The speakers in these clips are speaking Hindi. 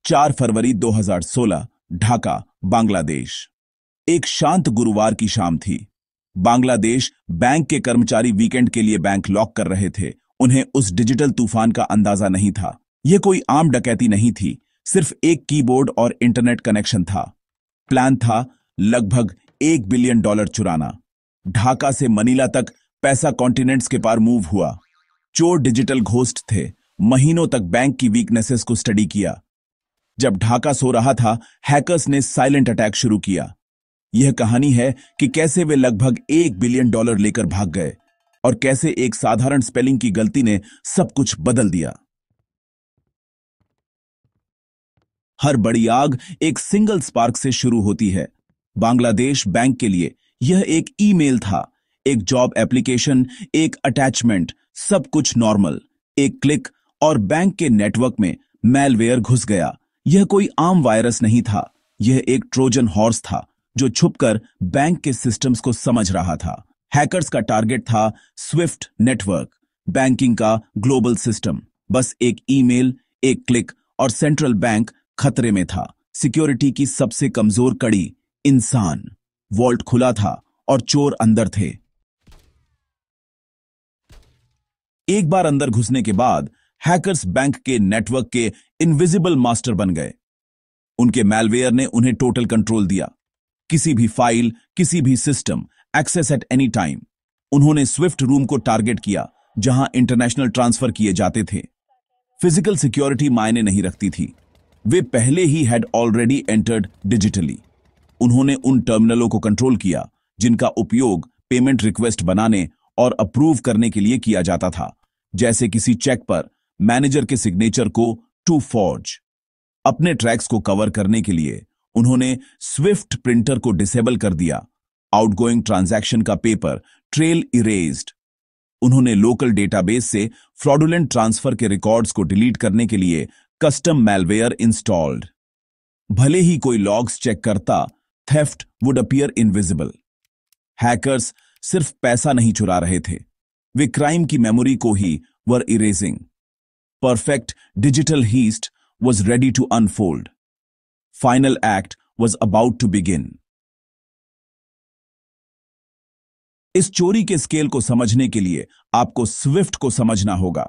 4 फरवरी 2016, ढाका, बांग्लादेश। एक शांत गुरुवार की शाम थी। बांग्लादेश बैंक के कर्मचारी वीकेंड के लिए बैंक लॉक कर रहे थे। उन्हें उस डिजिटल तूफान का अंदाजा नहीं था। यह कोई आम डकैती नहीं थी, सिर्फ एक कीबोर्ड और इंटरनेट कनेक्शन था। प्लान था लगभग $1 बिलियन चुराना। ढाका से मनीला तक पैसा कॉन्टिनेंट्स के पार मूव हुआ। चोर डिजिटल घोस्ट थे। महीनों तक बैंक की वीकनेसेस को स्टडी किया। जब ढाका सो रहा था, हैकर्स ने साइलेंट अटैक शुरू किया। यह कहानी है कि कैसे वे लगभग $1 बिलियन लेकर भाग गए और कैसे एक साधारण स्पेलिंग की गलती ने सब कुछ बदल दिया। हर बड़ी आग एक सिंगल स्पार्क से शुरू होती है। बांग्लादेश बैंक के लिए यह एक ईमेल था, एक जॉब एप्लीकेशन, एक अटैचमेंट, सब कुछ नॉर्मल। एक क्लिक और बैंक के नेटवर्क में मैलवेयर घुस गया। यह कोई आम वायरस नहीं था, यह एक ट्रोजन हॉर्स था जो छुपकर बैंक के सिस्टम्स को समझ रहा था। हैकर्स का टारगेट था स्विफ्ट नेटवर्क, बैंकिंग का ग्लोबल सिस्टम। बस एक ईमेल, एक क्लिक और सेंट्रल बैंक खतरे में था। सिक्योरिटी की सबसे कमजोर कड़ी, इंसान। वॉल्ट खुला था और चोर अंदर थे। एक बार अंदर घुसने के बाद हैकर्स बैंक के नेटवर्क के इनविजिबल मास्टर बन गए। उनके मैलवेयर ने उन्हें टोटल कंट्रोल दिया। किसी भी फाइल, किसी भी system, access at any time. उन्होंने स्विफ्ट रूम को टारगेट किया, जहां इंटरनेशनल ट्रांसफर किए जाते थे। फिजिकल सिक्योरिटी मायने नहीं रखती थी, वे पहले he had already entered digitally. उन्होंने उन टर्मिनलों को कंट्रोल किया जिनका उपयोग पेमेंट रिक्वेस्ट बनाने और अप्रूव करने के लिए किया जाता था, जैसे किसी चेक पर मैनेजर के सिग्नेचर को टू फॉर्ज। अपने ट्रैक्स को कवर करने के लिए उन्होंने स्विफ्ट प्रिंटर को डिसेबल कर दिया। आउटगोइंग ट्रांजैक्शन का पेपर ट्रेल इरेज्ड। उन्होंने लोकल डेटाबेस से फ्रॉडुलेंट ट्रांसफर के रिकॉर्ड्स को डिलीट करने के लिए कस्टम मैलवेयर इंस्टॉल्ड। भले ही कोई लॉग्स चेक करता, theft would appear invisible. Hackers सिर्फ पैसा नहीं चुरा रहे थे, वे क्राइम की मेमोरी को ही were erasing. Perfect digital heist was ready to unfold. Final act was about to begin. इस चोरी के स्केल को समझने के लिए आपको स्विफ्ट को समझना होगा।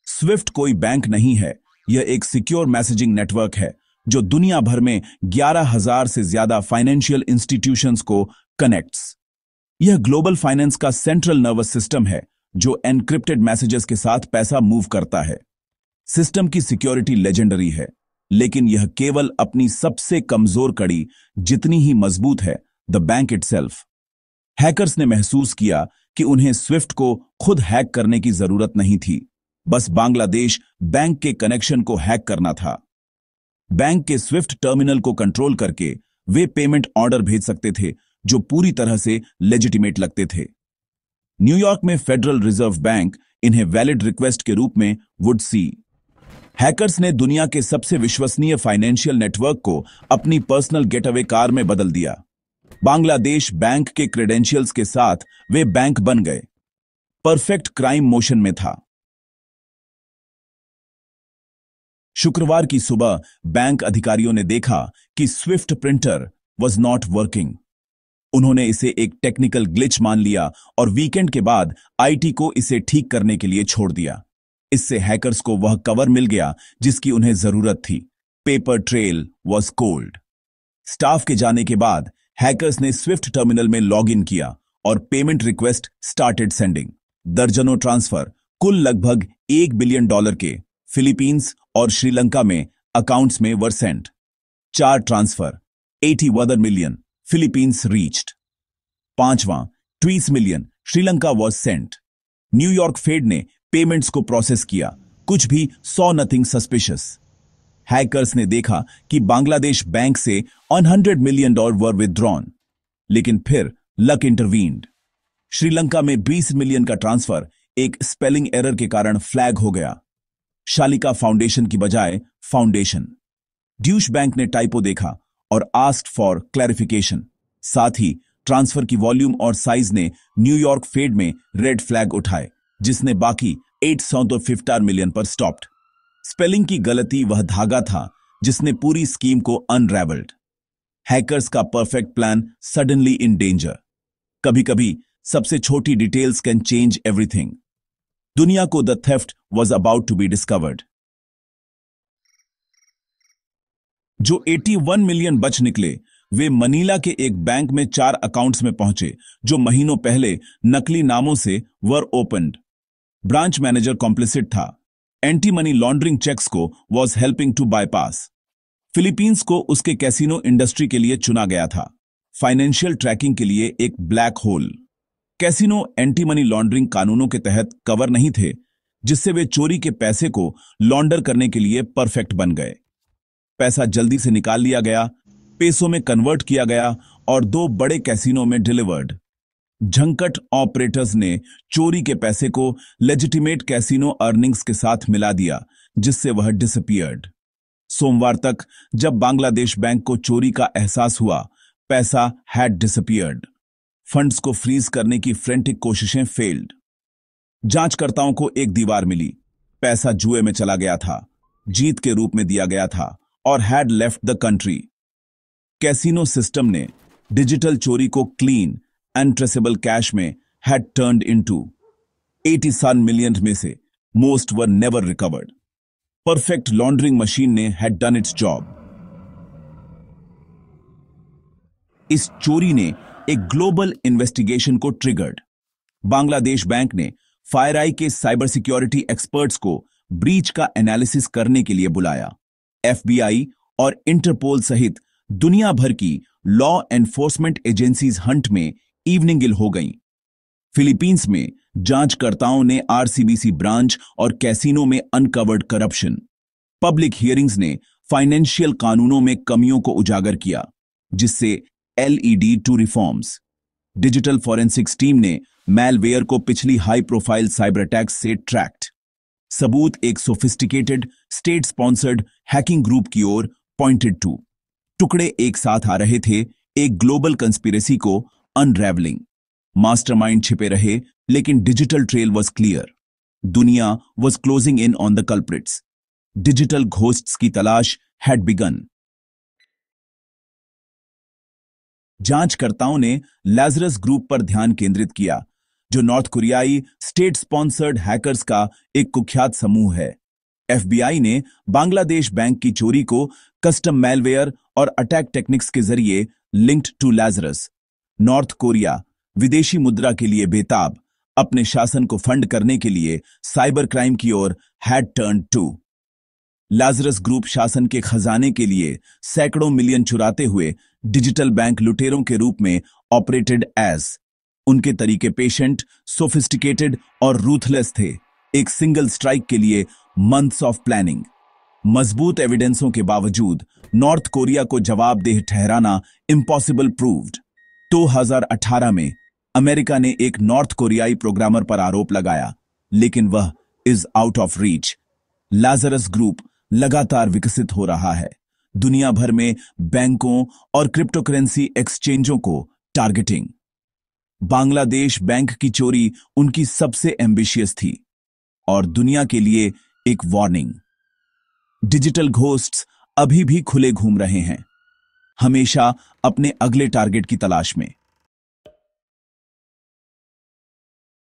स्विफ्ट कोई बैंक नहीं है, यह एक सिक्योर मैसेजिंग नेटवर्क है जो दुनिया भर में 11,000 से ज्यादा फाइनेंशियल इंस्टीट्यूशंस को कनेक्ट्स। यह ग्लोबल फाइनेंस का सेंट्रल नर्वस सिस्टम है जो एनक्रिप्टेड मैसेजेस के साथ पैसा मूव करता है। सिस्टम की सिक्योरिटी लेजेंडरी है, लेकिन यह केवल अपनी सबसे कमजोर कड़ी जितनी ही मजबूत है, द बैंक इटसेल्फ। हैकर्स ने महसूस किया कि उन्हें स्विफ्ट को खुद हैक करने की जरूरत नहीं थी, बस बांग्लादेश बैंक के कनेक्शन को हैक करना था। बैंक के स्विफ्ट टर्मिनल को कंट्रोल करके वे पेमेंट ऑर्डर भेज सकते थे जो पूरी तरह से लेजिटिमेट लगते थे। न्यूयॉर्क में फेडरल रिजर्व बैंक इन्हें वैलिड रिक्वेस्ट के रूप में वुड सी। हैकर्स ने दुनिया के सबसे विश्वसनीय फाइनेंशियल नेटवर्क को अपनी पर्सनल गेटअवे कार में बदल दिया। बांग्लादेश बैंक के क्रेडेंशियल्स के साथ वे बैंक बन गए। परफेक्ट क्राइम मोशन में था। शुक्रवार की सुबह बैंक अधिकारियों ने देखा कि Swift printer was not working. उन्होंने इसे एक टेक्निकल ग्लिच मान लिया और वीकेंड के बाद आईटी को इसे ठीक करने के लिए छोड़ दिया। इससे हैकर्स को वह कवर मिल गया जिसकी उन्हें जरूरत थी। Paper trail was cold. Staff के जाने के बाद हैकर्स ने स्विफ्ट टर्मिनल में लॉग इन किया और पेमेंट रिक्वेस्ट स्टार्टेड सेंडिंग। दर्जनों ट्रांसफर, कुल लगभग $1 बिलियन के फिलीपींस और श्रीलंका में अकाउंट्स में were sent. 4 transfer, 81 million Philippines reached. 5वां, 20 million Sri Lanka was sent. New York fade ने पेमेंट्स को प्रोसेस किया, कुछ भी सॉ नथिंग सस्पिशियस। हैकर्स ने देखा कि बांग्लादेश बैंक से $100 मिलियन वर विथड्रॉन, लेकिन फिर लक इंटरवीन्ड। श्रीलंका में 20 मिलियन का ट्रांसफर एक स्पेलिंग एरर के कारण फ्लैग हो गया। शालिका फाउंडेशन की बजाय फाउंडेशन। ड्यूश बैंक ने टाइपो देखा और आस्क्ड फॉर क्लैरिफिकेशन। साथ ही ट्रांसफर की वॉल्यूम और साइज ने न्यूयॉर्क फेड में रेड फ्लैग उठाए, जिसने बाकी 850 मिलियन पर स्टॉप्ड। स्पेलिंग की गलती वह धागा था जिसने पूरी स्कीम को अनरेवल्ड। हैकर्स का perfect plan suddenly in danger. कभी कभी सबसे छोटी डिटेल्स कैन चेंज एवरीथिंग। दुनिया को the theft was about to be discovered. जो 81 मिलियन बच निकले वे मनीला के एक बैंक में 4 अकाउंट्स में पहुंचे जो महीनों पहले नकली नामों से were opened. Branch manager complicit था। एंटी मनी लॉन्ड्रिंग चेक्स को was helping to bypass. Philippines को उसके कैसीनो इंडस्ट्री के लिए चुना गया था, फाइनेंशियल ट्रैकिंग के लिए एक black hole. Casino anti money laundering कानूनों के तहत कवर नहीं थे, जिससे वे चोरी के पैसे को लॉन्डर करने के लिए परफेक्ट बन गए। पैसा जल्दी से निकाल लिया गया, पेसों में कन्वर्ट किया गया और 2 बड़े कैसीनो में डिलीवर्ड। झंकट ऑपरेटर्स ने चोरी के पैसे को लेजिटिमेट कैसीनो अर्निंग्स के साथ मिला दिया, जिससे वह डिसअपीयर्ड। सोमवार तक जब बांग्लादेश बैंक को चोरी का एहसास हुआ, पैसा हैड डिसअपीयर्ड। फंड्स को फ्रीज करने की फ्रेंटिक कोशिशें फेल्ड। जांचकर्ताओं को एक दीवार मिली। पैसा जुए में चला गया था, जीत के रूप में दिया गया था और had left the country. Casino system ने डिजिटल चोरी को क्लीन अनट्रेसेबल कैश में हैड टर्न्ड इनटू। 87 मिलियन में से most were never recovered. Perfect laundering machine ने हैड डन इट्स जॉब। इस चोरी ने एक ग्लोबल इन्वेस्टिगेशन को ट्रिगर्ड। बांग्लादेश बैंक ने फायरआई के साइबर सिक्योरिटी एक्सपर्ट्स को ब्रीच का एनालिसिस करने के लिए बुलाया। एफबीआई और इंटरपोल सहित दुनिया भर की लॉ एनफोर्समेंट एजेंसीज हंट में इवनिंग हो गईं। फिलीपींस में जांचकर्ताओं ने आरसीबीसी ब्रांच और कैसीनो में अनकवर्ड करप्शन। पब्लिक हियरिंग्स ने फाइनेंशियल कानूनों में कमियों को उजागर किया, जिससे led to reforms. Digital forensics team ने मैलवेयर को पिछली हाई प्रोफाइल साइबर अटैक्स से ट्रैक्ड। सबूत एक sophisticated state sponsored hacking group की ओर पॉइंटेड टू। टुकड़े एक साथ आ रहे थे, एक ग्लोबल कंस्पिरेसी को अनरेवलिंग। मास्टरमाइंड छिपे रहे, लेकिन डिजिटल ट्रेल वॉज क्लियर। दुनिया was closing in on the culprits. Digital ghosts की तलाश हैड बिगन। जांचकर्ताओं ने लैजरस ग्रुप पर ध्यान केंद्रित किया, जो नॉर्थ कोरियाई स्टेट स्पॉन्सर्ड हैकर्स का एक कुख्यात समूह है। एफबीआई ने बांग्लादेश बैंक की चोरी को कस्टम मैलवेयर और अटैक टेक्निक्स के जरिए लिंक्ड टू लैजरस। नॉर्थ कोरिया विदेशी मुद्रा के लिए बेताब, अपने शासन को फंड करने के लिए साइबर क्राइम की ओर had turned to. Lazarus group शासन के खजाने के लिए सैकड़ों मिलियन चुराते हुए डिजिटल बैंक लुटेरों के रूप में ऑपरेटेड एज। उनके तरीके पेशेंट, सोफिस्टिकेटेड और रूथलेस थे। एक सिंगल स्ट्राइक के लिए मंथ्स ऑफ प्लानिंग। मजबूत एविडेंसों के बावजूद नॉर्थ कोरिया को जवाबदेह ठहराना इम्पॉसिबल प्रूव्ड। 2018 में अमेरिका ने एक नॉर्थ कोरियाई प्रोग्रामर पर आरोप लगाया, लेकिन वह is out of reach. Lazarus group लगातार विकसित हो रहा है, दुनिया भर में बैंकों और क्रिप्टोकरेंसी एक्सचेंजों को टारगेटिंग। बांग्लादेश बैंक की चोरी उनकी सबसे एम्बिशियस थी और दुनिया के लिए एक वार्निंग। डिजिटल घोस्ट्स अभी भी खुले घूम रहे हैं, हमेशा अपने अगले टारगेट की तलाश में।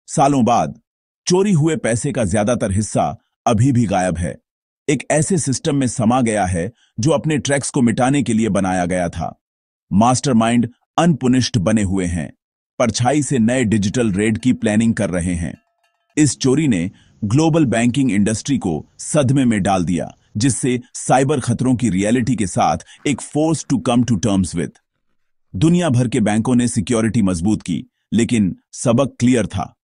सालों बाद चोरी हुए पैसे का ज्यादातर हिस्सा अभी भी गायब है, एक ऐसे सिस्टम में समा गया है जो अपने ट्रैक्स को मिटाने के लिए बनाया गया था। मास्टरमाइंड अनपुनिश्ड बने हुए हैं, परछाई से नए डिजिटल रेड की प्लानिंग कर रहे हैं। इस चोरी ने ग्लोबल बैंकिंग इंडस्ट्री को सदमे में डाल दिया, जिससे साइबर खतरों की रियलिटी के साथ एक force to come to terms with. दुनिया भर के बैंकों ने सिक्योरिटी मजबूत की, लेकिन सबक क्लियर था,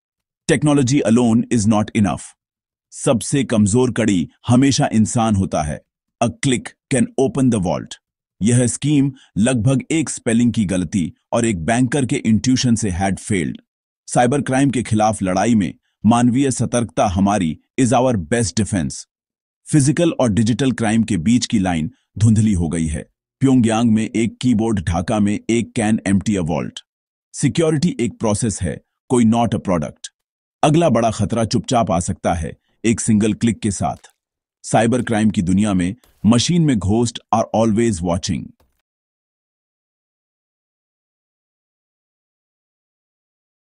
technology alone is not enough. सबसे कमजोर कड़ी हमेशा इंसान होता है। A click can open the vault. यह स्कीम लगभग एक स्पेलिंग की गलती और एक बैंकर के इंट्यूशन से हैड फेल्ड। साइबर क्राइम के खिलाफ लड़ाई में मानवीय सतर्कता हमारी is our best defence. Physical और डिजिटल क्राइम के बीच की लाइन धुंधली हो गई है। प्योंगयांग में एक कीबोर्ड, ढाका में एक can empty a vault. Security एक प्रोसेस है, कोई नॉट अ प्रोडक्ट। अगला बड़ा खतरा चुपचाप आ सकता है, एक सिंगल क्लिक के साथ। साइबर क्राइम की दुनिया में मशीन में घोस्ट आर ऑलवेज वॉचिंग।